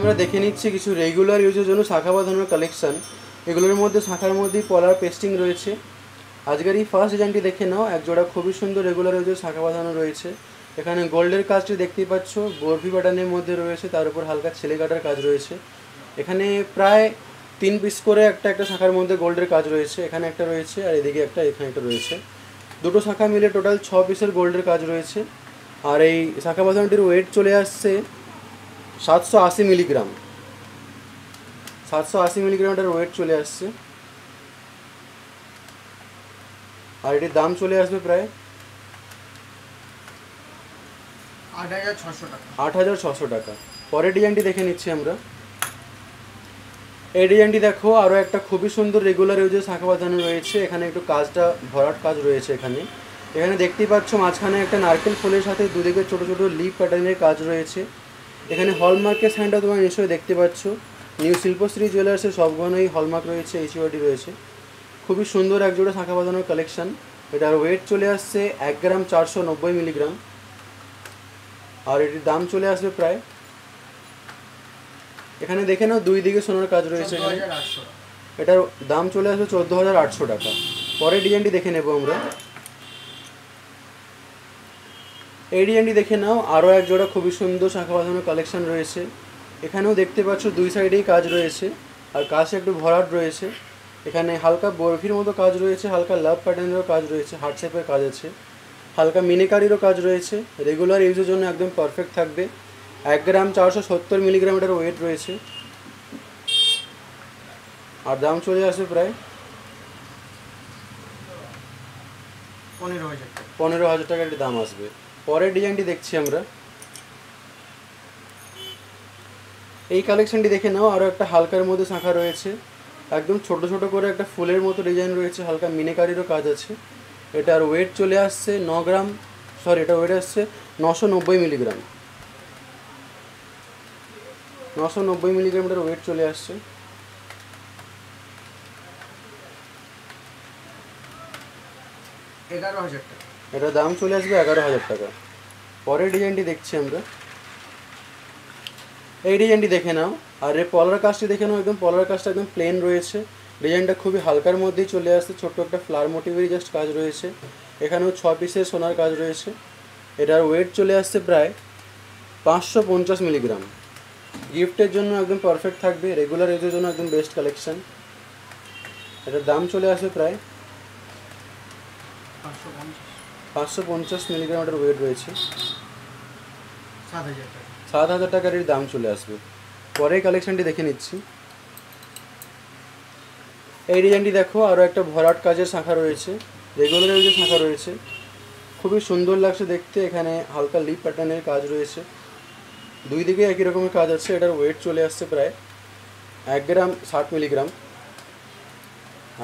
আমরা দেখে নিচ্ছি কিছু রেগুলার ইউজের জন্য শাখা বাঁধানোর কালেকশন। এগুলোর মধ্যে শাখার মধ্যেই পলার পেস্টিং রয়েছে। আজকের এই ফার্স্ট ডিজাইনটি দেখে নাও, এক জোড়া খুবই সুন্দর রেগুলার ইউজের শাখা বাঁধানো রয়েছে। এখানে গোল্ডের কাজটি দেখতেই পাচ্ছ, বরফি প্যাটার্নের মধ্যে রয়েছে, তার উপর হালকা ছেলে কাটার কাজ রয়েছে। এখানে প্রায় 3 পিস করে একটা শাখার মধ্যে গোল্ডের কাজ রয়েছে। এখানে একটা রয়েছে আর এদিকে একটা, এখানে একটা রয়েছে। দুটো শাখা মিলে টোটাল 6 পিসের গোল্ডের কাজ রয়েছে। আর এই শাখা বাঁধানোটির ওয়েট চলে আসছে 780 মিলিগ্রাম। 780 মিলিগ্রামটার ওয়েট চলে আসছে। আর এটির দাম চলে আসবে প্রায় 8,600 টাকা। পরের ডিজাইনটি দেখে নিচ্ছি আমরা। এই ডিজাইনটি দেখো, আরও একটা খুবই সুন্দর রেগুলার ইউজের শাখা বাঁধানো রয়েছে। এখানে একটু কাজটা ভরাট কাজ রয়েছে। এখানে দেখতেই পাচ্ছ মাঝখানে একটা নারকেল ফুলের সাথে দুদিকে ছোটো ছোটো লিপ প্যাটার্নের কাজ রয়েছে। এখানে হলমার্কের সাইনটা তোমরা নিশ্চয়ই দেখতে পাচ্ছ। নিউ শিল্পশ্রী জুয়েলার্সের সব গহনাই হলমার্ক রয়েছে, এইচইউআইডি রয়েছে। খুবই সুন্দর একজোড়া শাখা বাঁধানোর কালেকশন। এটার ওয়েট চলে আসছে 1 গ্রাম 490 মিলিগ্রাম। আর এটির দাম চলে আসবে প্রায়, এখানে দেখে নাও দুই দিকে সোনার কাজ রয়েছে। এটার দাম চলে আসবে 14,800 টাকা। পরের ডিজাইনটি দেখে নেব আমরা। এই ডিজাইনটি দেখে নাও, আরও এক জোড়া খুবই সুন্দর শাখা বাঁধানোর কালেকশন রয়েছে। এখানেও দেখতে পাচ্ছ দুই সাইডেই কাজ রয়েছে, আর কাছে একটু ভরাট রয়েছে। এখানে হালকা বরফির মতো কাজ রয়েছে, হালকা লাভ প্যাটার্নেরও কাজ রয়েছে, হার্ট শেপের কাজ আছে, হালকা মিনিকারিরও কাজ রয়েছে। রেগুলার ইউজের জন্য একদম পারফেক্ট থাকবে। 1 গ্রাম 470 মিলিগ্রাম এটার ওয়েট রয়েছে। আর দাম চলে আসবে প্রায় 15,000 টাকা এর দাম আসবে। পরের ডিজাইনটি দেখছি আমরা। এই কালেকশনটি দেখে নাও, আরও একটা হালকার মধ্যে শাখা রয়েছে। একদম ছোট ছোট করে একটা ফুলের মতো ডিজাইন রয়েছে, হালকা মিনিকারিরও কাজ আছে। এটার ওয়েট চলে আসছে 9 গ্রাম, এটা ওয়েট আসছে 990 মিলিগ্রাম। 990 মিলিগ্রাম এটার ওয়েট চলে আসছে। এটার দাম চলে আসবে 11,000 টাকা। পরের ডিজাইনটি দেখছি আমরা। এই ডিজাইনটি দেখে নাও, আর এর পলার কাজটি দেখে নাও। একদম পলার কাজটা একদম প্লেন রয়েছে। ডিজাইনটা খুবই হালকার মধ্যেই চলে আসছে। ছোট্ট একটা ফ্লাওয়ার মোটিভেরই জাস্ট কাজ রয়েছে। এখানেও 6 পিসের সোনার কাজ রয়েছে। এটার ওয়েট চলে আসছে প্রায় 550 মিলিগ্রাম। গিফটের জন্য একদম পারফেক্ট থাকবে, রেগুলার ইউজের জন্য একদম বেস্ট কালেকশন। এটার দাম চলে আসবে প্রায় 550 মিলিগ্রাম এটার ওয়েট রয়েছে। 7,000 টাকার এর দাম চলে আসবে। পরের কালেকশনটি দেখে নিচ্ছি। এই ডিজাইনটি দেখো, আরও একটা ভরাট কাজের শাখা রয়েছে, রেগুলার ইউজের শাখা রয়েছে। খুবই সুন্দর লাগছে দেখতে। এখানে হালকা লিপ প্যাটার্নের কাজ রয়েছে, দুই দিকে একই রকমের কাজ আছে। এটার ওয়েট চলে আসছে প্রায় 1 গ্রাম 60 মিলিগ্রাম।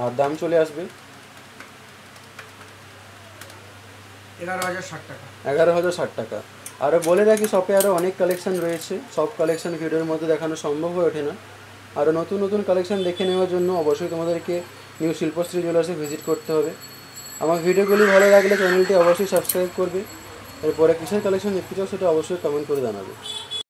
আর দাম চলে আসবে 11,060 টাকা। আরও বলে রাখি, শপে আরও অনেক কালেকশন রয়েছে। সব কালেকশন ভিডিওর মধ্যে দেখানো সম্ভব হয়ে ওঠে না। আরও নতুন নতুন কালেকশন দেখে নেওয়ার জন্য অবশ্যই তোমাদেরকে নিউ শিল্পশ্রী জুয়েলার্সে ভিজিট করতে হবে। আমার ভিডিওগুলি ভালো লাগলে চ্যানেলটি অবশ্যই সাবস্ক্রাইব করবে। এরপরে কিসের কালেকশন দেখতে চাও সেটা অবশ্যই কমেন্ট করে জানাবে।